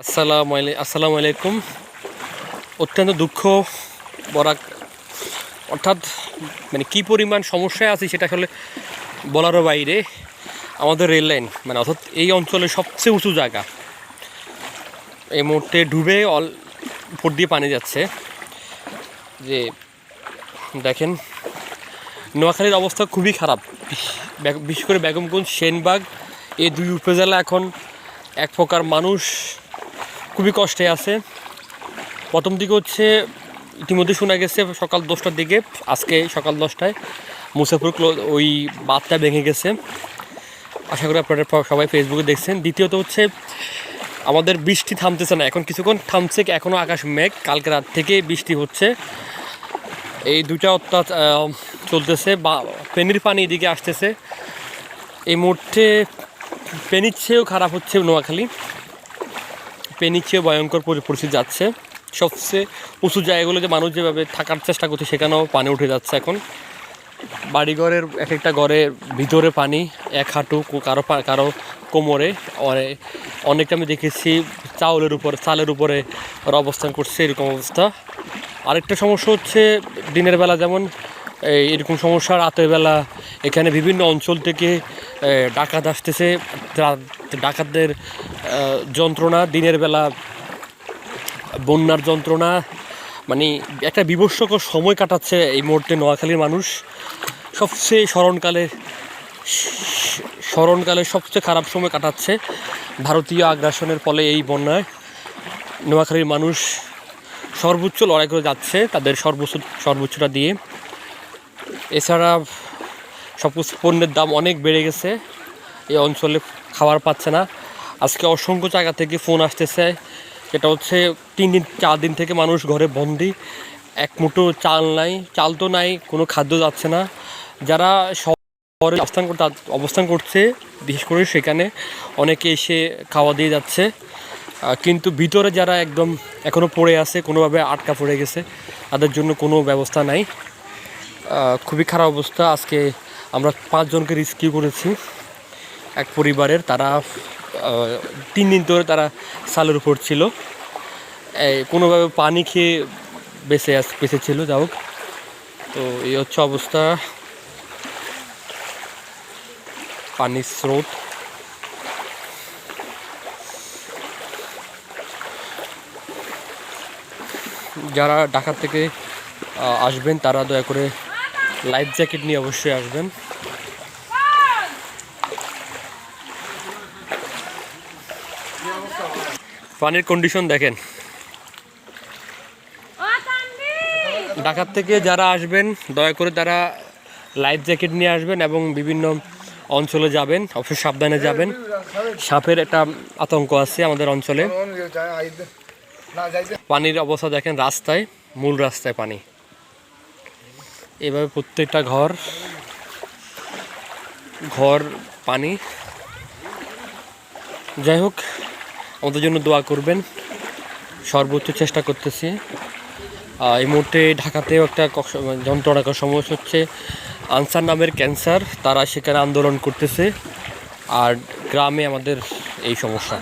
আসসালামু আলাইকুম। অত্যন্ত দুঃখ বরা, অর্থাৎ মানে কী পরিমাণ সমস্যায় আছি সেটা আসলে বলারও বাইরে। আমাদের রেল লাইন মানে অর্থাৎ এই অঞ্চলের সবচেয়ে উঁচু জায়গা, এই মুহূর্তে ডুবে উপর দিয়ে পানি যাচ্ছে। যে দেখেন, নোয়াখালীর অবস্থা খুবই খারাপ, বিশেষ করে বেগমগঞ্জ, সেনবাগ এই দুই উপজেলা এখন এক প্রকার মানুষ খুবই কষ্টে আছে। প্রথম দিকে হচ্ছে ইতিমধ্যে শোনা গেছে সকাল 10টার দিকে, আজকে সকাল 10টায় মুসাফর ওই বাঁধটা ভেঙে গেছে। আশা করি আপনারা সবাই ফেসবুকে দেখছেন। দ্বিতীয়ত হচ্ছে আমাদের বৃষ্টি থামতেছে না, এখন কিছুক্ষণ থামছে, এখনও আকাশ মেঘ, কালকে রাত থেকে বৃষ্টি হচ্ছে। এই দুইটা চলতেছে, বা ফেনীর পানি এদিকে আসতেছে। এই মুহূর্তে ফেনীর চেয়েও খারাপ হচ্ছে নোয়াখালী, ফেনীর চেয়েও ভয়ঙ্কর পরিস্থিতি যাচ্ছে। সবচেয়ে উঁচু জায়গাগুলোতে মানুষ যেভাবে থাকার চেষ্টা করছে সেখানেও পানি উঠে যাচ্ছে। এখন বাড়িঘরের এক একটা ঘরের ভিতরে পানি এক হাঁটু, কারো কোমরে, অনেকটা আমি দেখেছি চালের উপরে ওরা অবস্থান করছে, এরকম অবস্থা। আরেকটা সমস্যা হচ্ছে দিনের বেলা যেমন এরকম সমস্যা, রাতের বেলা এখানে বিভিন্ন অঞ্চল থেকে ডাকাত আসতেছে। ডাকাতদের যন্ত্রণা, দিনের বেলা বন্যার যন্ত্রণা, মানে একটা বিভৎসকর সময় কাটাচ্ছে এই মুহূর্তে নোয়াখালীর মানুষ। সবচেয়ে স্মরণকালের সবচেয়ে খারাপ সময় কাটাচ্ছে। ভারতীয় আগ্রাসনের ফলে এই বন্যায় নোয়াখালীর মানুষ সর্বোচ্চ লড়াই করে যাচ্ছে, তাদের সর্বোচ্চটা দিয়ে। এছাড়া সব পণ্যের দাম অনেক বেড়ে গেছে, এই অঞ্চলে খাবার পাচ্ছে না। আজকে অসংখ্য জায়গা থেকে ফোন আসতেছে, এটা হচ্ছে 3-4 দিন থেকে মানুষ ঘরে বন্দি, এক মুঠো চাল নাই, চাল তো নাই, কোনো খাদ্য যাচ্ছে না। যারা শহরে অবস্থান করছে বিশেষ করে সেখানে অনেকে এসে খাওয়া দিয়ে যাচ্ছে, কিন্তু ভিতরে যারা একদম এখনও পড়ে আছে, কোনোভাবে আটকা পড়ে গেছে, তাদের জন্য কোনো ব্যবস্থা নাই। খুবই খারাপ অবস্থা। আজকে আমরা 5 জনকে রেস্কিউ করেছি এক পরিবারের। তারা 3 দিন ধরে তারা সালের উপর ছিল, কোনোভাবে পানি খেয়ে বেঁচে ছিল। যাই হোক, তো এই হচ্ছে অবস্থা, পানির স্রোত। যারা ঢাকা থেকে আসবেন তারা দয়া করে লাইফ জ্যাকেট নিয়ে অবশ্যই আসবেন। পানির কন্ডিশন দেখেন। ঢাকা থেকে যারা আসবেন দয়া করে তারা লাইফ জ্যাকেট নিয়ে আসবেন এবং বিভিন্ন অঞ্চলে যাবেন, অবশ্যই সাবধানে যাবেন। সাপের একটা আতঙ্ক আছে আমাদের অঞ্চলে। পানির অবস্থা দেখেন, রাস্তায়, মূল রাস্তায় পানি, এভাবে প্রত্যেকটা ঘর পানি। যাই হোক, আমাদের জন্য দোয়া করবেন, সর্বোচ্চ চেষ্টা করতেছি। এই মুহূর্তে ঢাকাতেও একটা যন্ত্রণাকর সমস্যা হচ্ছে, আনসার নামের ক্যান্সার, তারা সেখানে আন্দোলন করতেছে, আর গ্রামে আমাদের এই সমস্যা।